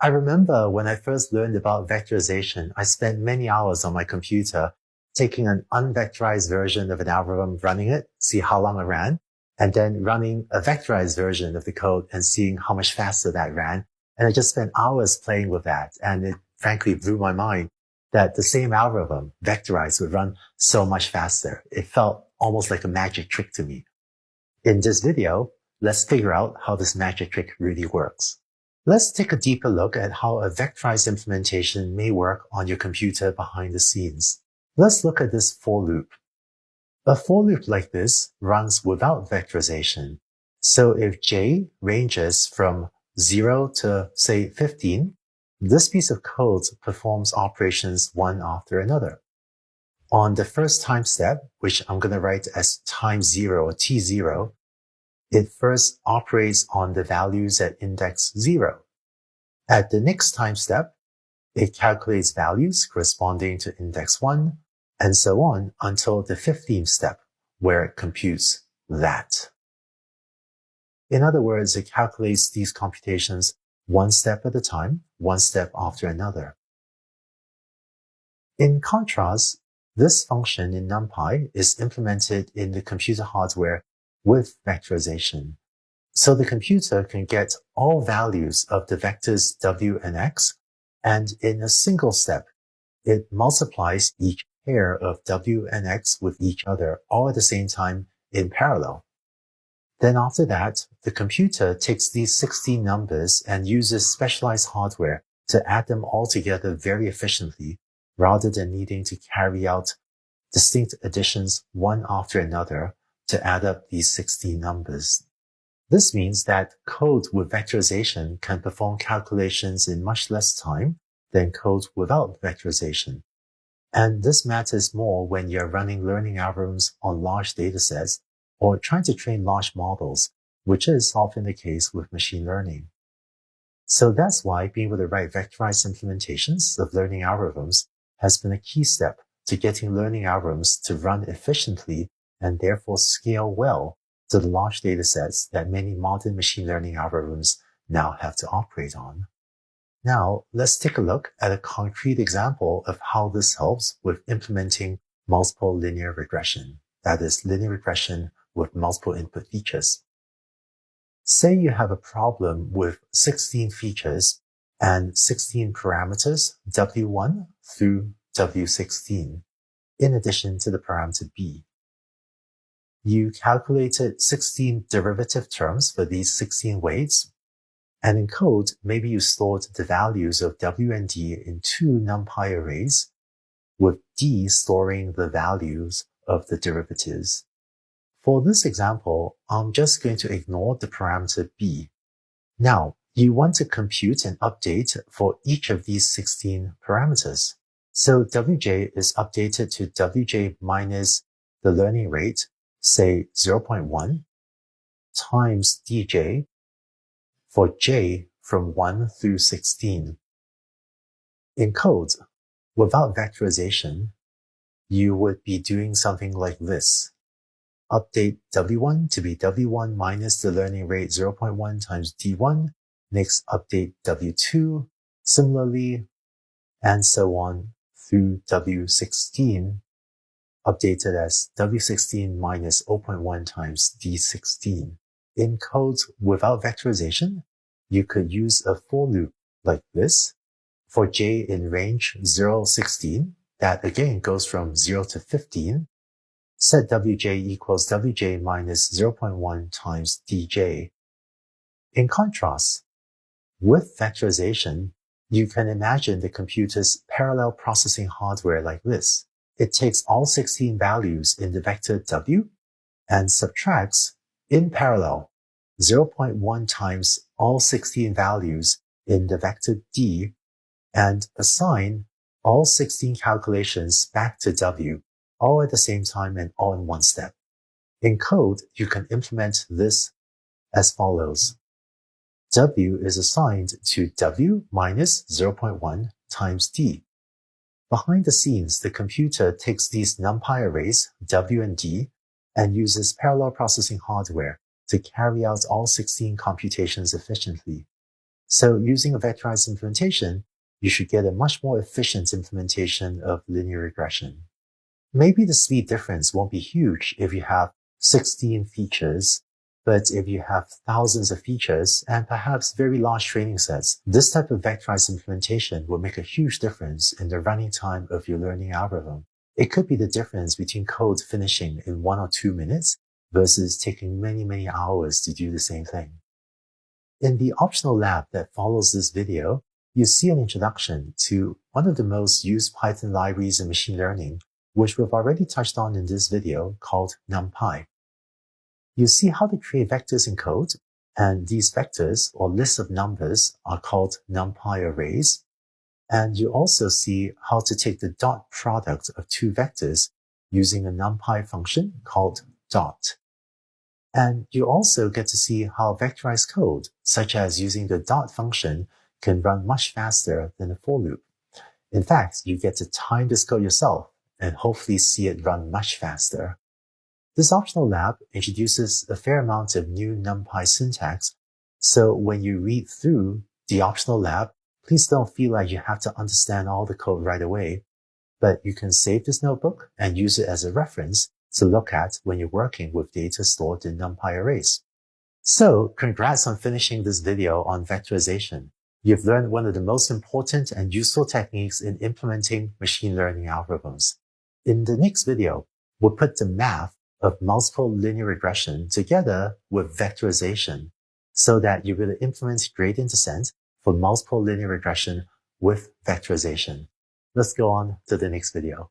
I remember when I first learned about vectorization, I spent many hours on my computer taking an unvectorized version of an algorithm, running it, see how long it ran, and then running a vectorized version of the code and seeing how much faster that ran. And I just spent hours playing with that. And it frankly blew my mind that the same algorithm, vectorized, would run so much faster. It felt almost like a magic trick to me. In this video, let's figure out how this magic trick really works. Let's take a deeper look at how a vectorized implementation may work on your computer behind the scenes. Let's look at this for loop. A for loop like this runs without vectorization. So if j ranges from 0 to, say, 15, this piece of code performs operations one after another. On the first time step, which I'm going to write as time 0 or t0, it first operates on the values at index 0. At the next time step, it calculates values corresponding to index 1, and so on until the 15th step, where it computes that. In other words, it calculates these computations one step at a time, one step after another. In contrast, this function in NumPy is implemented in the computer hardware with vectorization. So the computer can get all values of the vectors w and x, and in a single step, it multiplies each pair of w and x with each other all at the same time in parallel. Then after that, the computer takes these 16 numbers and uses specialized hardware to add them all together very efficiently, rather than needing to carry out distinct additions one after another to add up these 16 numbers. This means that code with vectorization can perform calculations in much less time than code without vectorization. And this matters more when you're running learning algorithms on large datasets or trying to train large models, which is often the case with machine learning. So that's why being able to write vectorized implementations of learning algorithms has been a key step to getting learning algorithms to run efficiently and therefore scale well to the large datasets that many modern machine learning algorithms now have to operate on. Now, let's take a look at a concrete example of how this helps with implementing multiple linear regression. That is, linear regression with multiple input features. Say you have a problem with 16 features and 16 parameters, W1 through W16, in addition to the parameter B. You calculated 16 derivative terms for these 16 weights, and in code, maybe you stored the values of W and D in two NumPy arrays, with D storing the values of the derivatives. For this example, I'm just going to ignore the parameter B. Now, you want to compute an update for each of these 16 parameters. So Wj is updated to Wj minus the learning rate, say 0.1, times Dj for j from 1 through 16. In code, without vectorization, you would be doing something like this. Update W1 to be W1 minus the learning rate 0.1 times D1. Next, update W2, similarly, and so on through W16, updated as W16 minus 0.1 times D16. In code without vectorization, you could use a for loop like this. For j in range 0-16, that again goes from 0 to 15, set Wj equals Wj minus 0.1 times Dj. In contrast, with vectorization, you can imagine the computer's parallel processing hardware like this. It takes all 16 values in the vector W and subtracts, in parallel, 0.1 times all 16 values in the vector D and assign all 16 calculations back to W, all at the same time and all in one step. In code, you can implement this as follows. W is assigned to W minus 0.1 times D. Behind the scenes, the computer takes these NumPy arrays, W and D, and uses parallel processing hardware to carry out all 16 computations efficiently. So using a vectorized implementation, you should get a much more efficient implementation of linear regression. Maybe the speed difference won't be huge if you have 16 features, but if you have thousands of features and perhaps very large training sets, this type of vectorized implementation will make a huge difference in the running time of your learning algorithm. It could be the difference between code finishing in 1 or 2 minutes versus taking many hours to do the same thing. In the optional lab that follows this video, you see an introduction to one of the most used Python libraries in machine learning, which we've already touched on in this video, called NumPy. You see how to create vectors in code, and these vectors or lists of numbers are called NumPy arrays. And you also see how to take the dot product of two vectors using a NumPy function called dot. And you also get to see how vectorized code, such as using the dot function, can run much faster than a for loop. In fact, you get to time this code yourself and hopefully see it run much faster. This optional lab introduces a fair amount of new NumPy syntax, so when you read through the optional lab, please don't feel like you have to understand all the code right away, but you can save this notebook and use it as a reference to look at when you're working with data stored in NumPy arrays. So, congrats on finishing this video on vectorization. You've learned one of the most important and useful techniques in implementing machine learning algorithms. In the next video, we'll put the math of multiple linear regression together with vectorization so that you will implement gradient descent for multiple linear regression with vectorization. Let's go on to the next video.